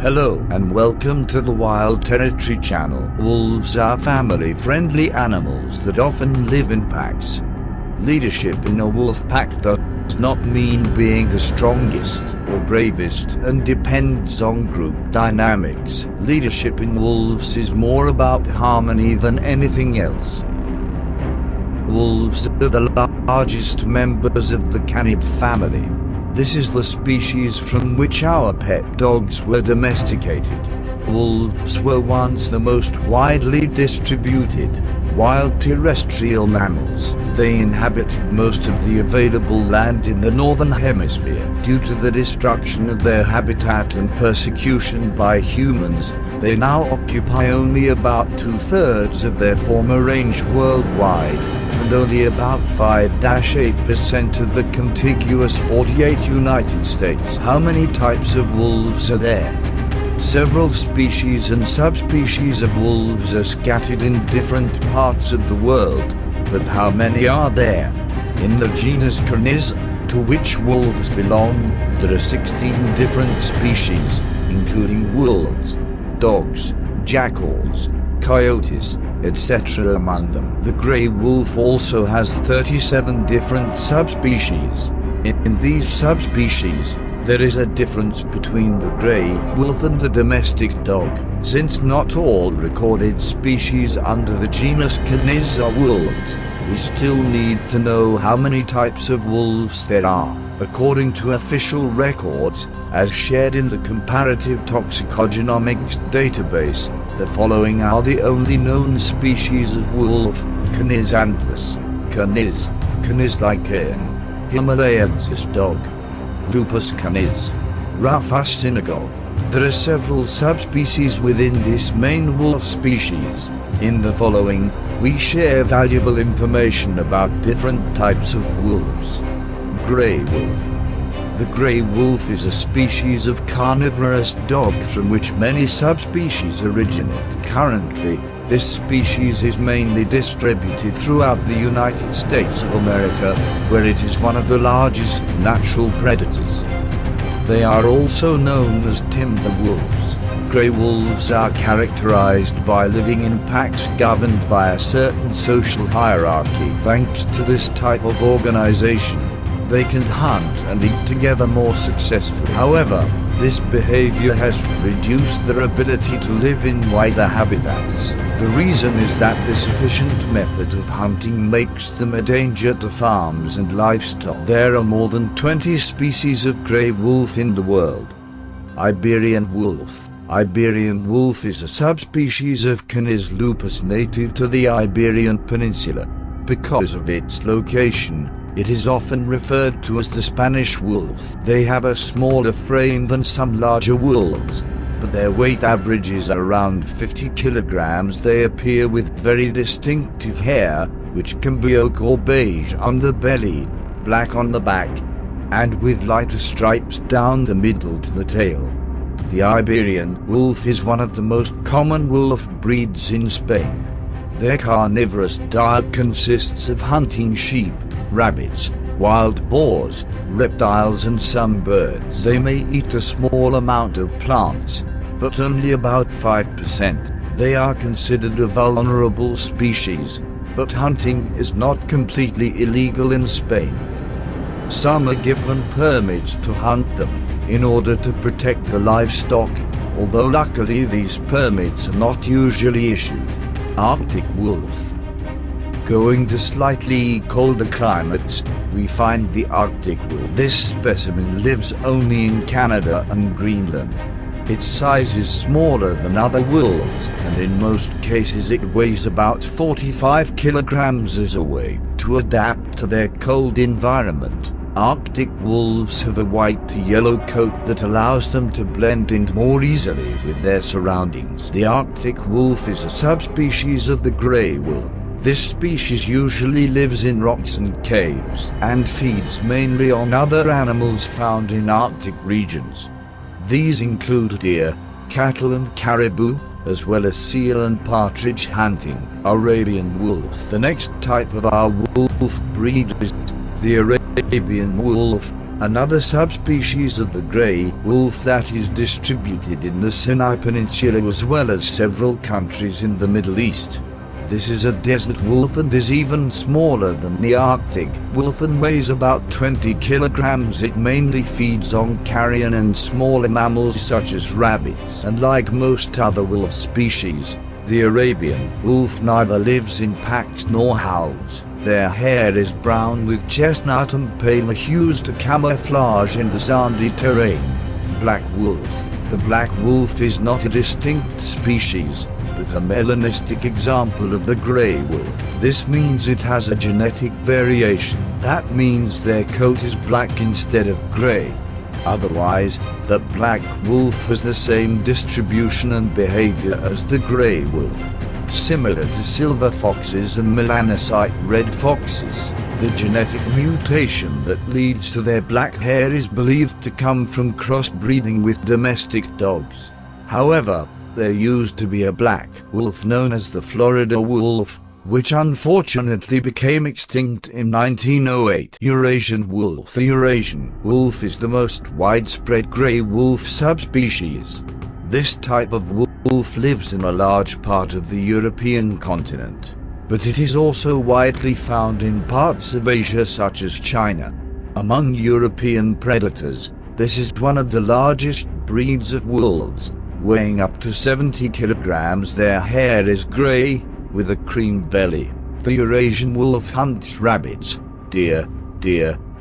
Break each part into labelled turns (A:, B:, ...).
A: Hello and welcome to the Wild Territory channel. Wolves are family-friendly animals that often live in packs. Leadership in a wolf pack does not mean being the strongest or bravest and depends on group dynamics. Leadership in wolves is more about harmony than anything else. Wolves are the largest members of the canid family. This is the species from which our pet dogs were domesticated. Wolves were once the most widely distributed wild terrestrial mammals. They inhabited most of the available land in the northern hemisphere. Due to the destruction of their habitat and persecution by humans, they now occupy only about 2/3 of their former range worldwide, and only about 5-8% of the contiguous 48 United States. How many types of wolves are there? Several species and subspecies of wolves are scattered in different parts of the world, but how many are there? In the genus Canis, to which wolves belong, there are 16 different species, including wolves, dogs, jackals, coyotes, etc. among them. The grey wolf also has 37 different subspecies. In these subspecies, there is a difference between the grey wolf and the domestic dog. Since not all recorded species under the genus Canis are wolves, we still need to know how many types of wolves there are. According to official records, as shared in the Comparative Toxicogenomics database, the following are the only known species of wolf: Canisanthus, Canis, Canis lycaon, Himalayensis dog, Lupus canis, Rufus synagogue. There are several subspecies within this main wolf species. In the following, we share valuable information about different types of wolves. Grey wolf. The grey wolf is a species of carnivorous dog from which many subspecies originate. Currently, this species is mainly distributed throughout the United States of America, where it is one of the largest natural predators. They are also known as timber wolves. Grey wolves are characterized by living in packs governed by a certain social hierarchy. Thanks to this type of organization, they can hunt and eat together more successfully. However, this behavior has reduced their ability to live in wider habitats. The reason is that this efficient method of hunting makes them a danger to farms and livestock. There are more than 20 species of grey wolf in the world. Iberian wolf. Iberian wolf is a subspecies of Canis lupus native to the Iberian Peninsula. Because of its location, it is often referred to as the Spanish wolf. They have a smaller frame than some larger wolves, but their weight averages around 50 kilograms. They appear with very distinctive hair, which can be ochre or beige on the belly, black on the back, and with lighter stripes down the middle to the tail. The Iberian wolf is one of the most common wolf breeds in Spain. Their carnivorous diet consists of hunting sheep, rabbits, wild boars, reptiles and some birds. They may eat a small amount of plants, but only about 5%. They are considered a vulnerable species, but hunting is not completely illegal in Spain. Some are given permits to hunt them, in order to protect the livestock, although luckily these permits are not usually issued. Arctic wolf. Going to slightly colder climates, we find the Arctic wolf. This specimen lives only in Canada and Greenland. Its size is smaller than other wolves, and in most cases it weighs about 45 kilograms as a way to adapt to their cold environment. Arctic wolves have a white to yellow coat that allows them to blend in more easily with their surroundings. The Arctic wolf is a subspecies of the grey wolf. This species usually lives in rocks and caves, and feeds mainly on other animals found in Arctic regions. These include deer, cattle and caribou, as well as seal and partridge hunting. Arabian wolf. The next type of our wolf breed is the Arabian wolf, Another subspecies of the grey wolf that is distributed in the Sinai Peninsula as well as several countries in the Middle East. This is a desert wolf and is even smaller than the Arctic wolf and weighs about 20 kilograms. It mainly feeds on carrion and smaller mammals such as rabbits, and like most other wolf species, the Arabian wolf neither lives in packs nor howls. Their hair is brown with chestnut and paler hues to camouflage in the sandy terrain. Black wolf. The black wolf is not a distinct species, but a melanistic example of the grey wolf. This means it has a genetic variation. That means their coat is black instead of grey. Otherwise, the black wolf has the same distribution and behavior as the grey wolf. Similar to silver foxes and melanocyte red foxes, the genetic mutation that leads to their black hair is believed to come from crossbreeding with domestic dogs. However, there used to be a black wolf known as the Florida wolf, which unfortunately became extinct in 1908. Eurasian wolf. The Eurasian wolf is the most widespread grey wolf subspecies. This type of wolf lives in a large part of the European continent, but it is also widely found in parts of Asia such as China. Among European predators, this is one of the largest breeds of wolves, weighing up to 70 kilograms. Their hair is grey, with a cream belly. The Eurasian wolf hunts rabbits, deer,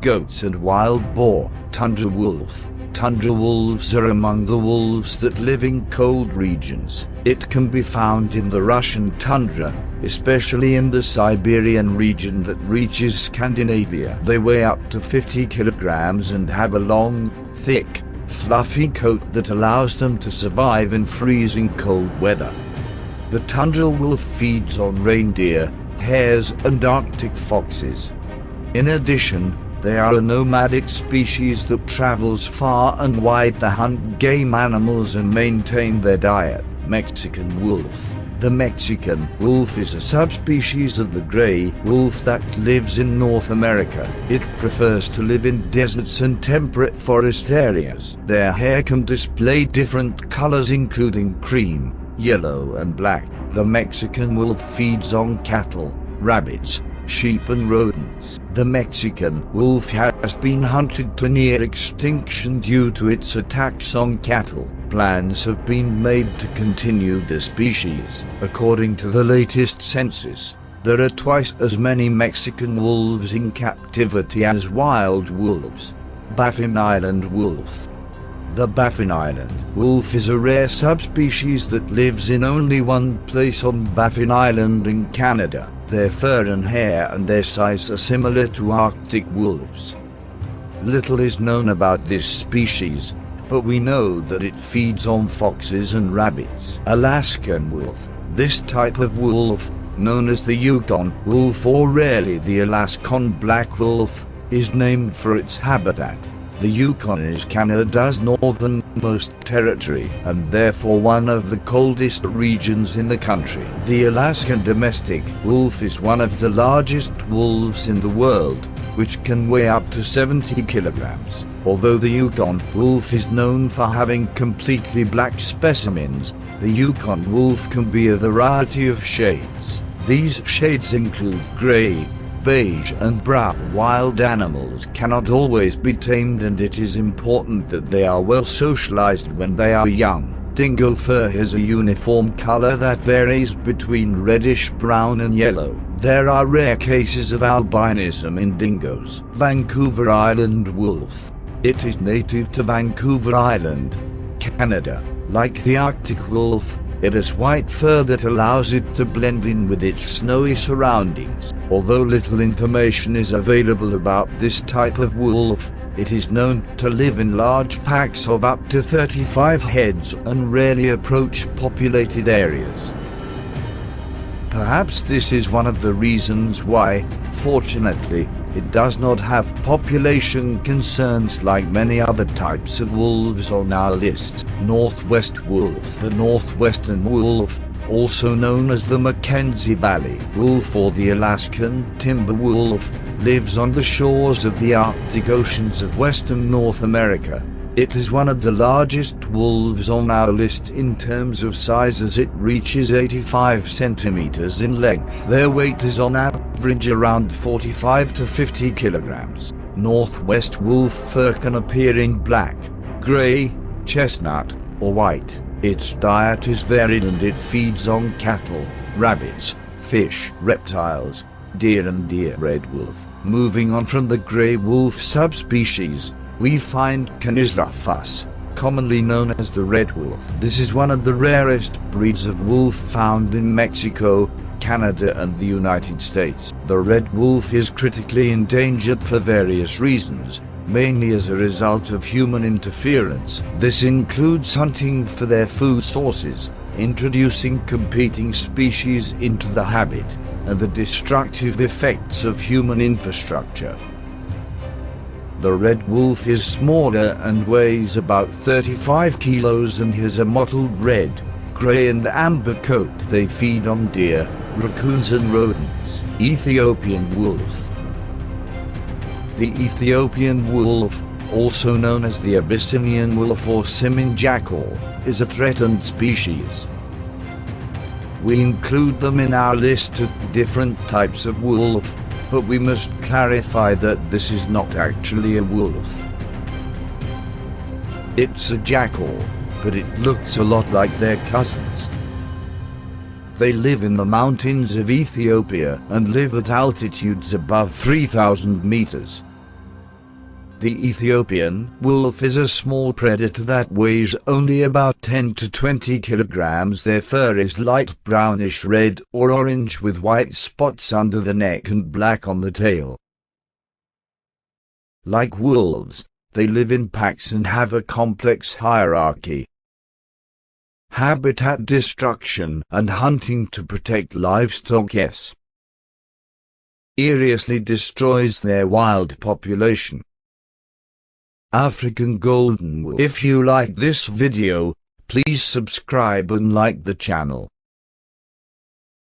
A: goats and wild boar. Tundra wolf. Tundra wolves are among the wolves that live in cold regions. It can be found in the Russian tundra, especially in the Siberian region that reaches Scandinavia. They weigh up to 50 kilograms and have a long, thick, fluffy coat that allows them to survive in freezing cold weather. The tundra wolf feeds on reindeer, hares and Arctic foxes. In addition, they are a nomadic species that travels far and wide to hunt game animals and maintain their diet. Mexican wolf. The Mexican wolf is a subspecies of the grey wolf that lives in North America. It prefers to live in deserts and temperate forest areas. Their hair can display different colors including cream, yellow and black. The Mexican wolf feeds on cattle, rabbits, sheep and rodents. The Mexican wolf has been hunted to near extinction due to its attacks on cattle. Plans have been made to continue the species. According to the latest census, there are twice as many Mexican wolves in captivity as wild wolves. Baffin Island wolf. The Baffin Island wolf is a rare subspecies that lives in only one place on Baffin Island in Canada. Their fur and hair and their size are similar to Arctic wolves. Little is known about this species, but we know that it feeds on foxes and rabbits. Alaskan wolf. This type of wolf, known as the Yukon wolf or rarely the Alaskan black wolf, is named for its habitat. The Yukon is Canada's northernmost territory and therefore one of the coldest regions in the country. The Alaskan domestic wolf is one of the largest wolves in the world, which can weigh up to 70 kilograms. Although the Yukon wolf is known for having completely black specimens, the Yukon wolf can be a variety of shades. These shades include gray, beige and brown. Wild animals cannot always be tamed and it is important that they are well socialized when they are young. Dingo fur has a uniform color that varies between reddish brown and yellow. There are rare cases of albinism in dingoes. Vancouver Island wolf. It is native to Vancouver Island, Canada. Like the Arctic wolf, it has white fur that allows it to blend in with its snowy surroundings. Although little information is available about this type of wolf, it is known to live in large packs of up to 35 heads and rarely approach populated areas. Perhaps this is one of the reasons why, fortunately, it does not have population concerns like many other types of wolves on our list. Northwest wolf. The northwestern wolf, also known as the Mackenzie Valley wolf or the Alaskan timber wolf, lives on the shores of the Arctic Oceans of western North America. It is one of the largest wolves on our list in terms of size, as it reaches 85 centimeters in length. Their weight is on average around 45 to 50 kilograms. Northwest wolf fur can appear in black, gray, chestnut, or white. Its diet is varied and it feeds on cattle, rabbits, fish, reptiles, deer and deer red wolf. Moving on from the gray wolf subspecies, we find Canis rufus, commonly known as the red wolf. This is one of the rarest breeds of wolf found in Mexico, Canada and the United States. The red wolf is critically endangered for various reasons, mainly as a result of human interference. This includes hunting for their food sources, introducing competing species into the habitat, and the destructive effects of human infrastructure. The red wolf is smaller and weighs about 35 kilos and has a mottled red, grey and amber coat. They feed on deer, raccoons and rodents. Ethiopian wolf. The Ethiopian wolf, also known as the Abyssinian wolf or Simin jackal, is a threatened species. We include them in our list of different types of wolf, but we must clarify that this is not actually a wolf. It's a jackal, but it looks a lot like their cousins. They live in the mountains of Ethiopia and live at altitudes above 3,000 meters. The Ethiopian wolf is a small predator that weighs only about 10 to 20 kilograms. Their fur is light brownish red or orange with white spots under the neck and black on the tail. Like wolves, they live in packs and have a complex hierarchy. Habitat destruction and hunting to protect livestock seriously destroys their wild population. African golden wolf. If you like this video, please subscribe and like the channel.